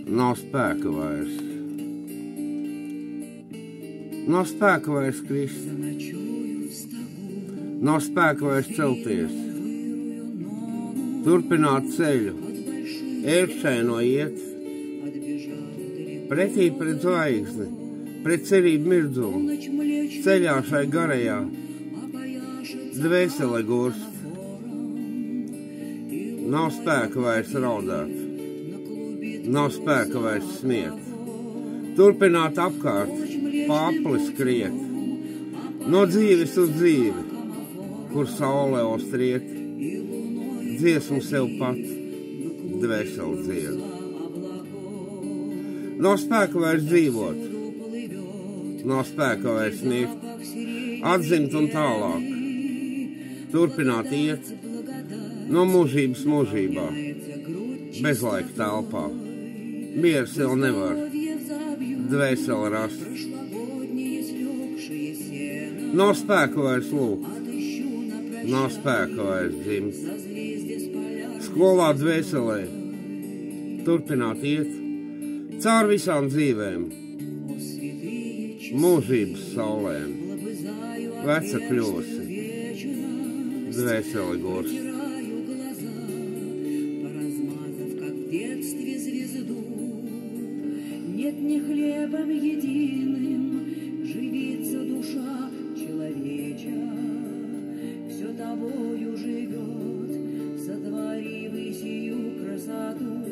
Nav spēka vairs. Nav spēka vairs krist. Nav spēka vairs celties. Turpināt ceļu. Ērkšķaino iet. Pretī pret zvaigzni. Pret cerību mirdzumu. Ceļā šai garajā. Dvēsele gurst. Nav spēka vairs raudāt. Nav spēka vairs smiet. Turpināt apkārt, pārpli skriet. No dzīves uz dzīvi, kur saule ostriet. Dziesmu sev pat, dvēseli dzied. Nav spēka vairs dzīvot. Nav spēka vairs sniegt. Atzimt un tālāk. Turpināt iet. No mūžības mūžībā. Bezlaika telpā. Mieru sev nevar, dvēseli rast. Nav spēka vairs lūgt, nav spēka vairs dzimt. Skolā dvēselē, turpināt iet, caur visām dzīvēm, mūžības saulēm. Veca kļūsi, dvēseli gurst. Нет, не хлебом единым живится душа человеча, все тобою живет, сотворив и сию красоту.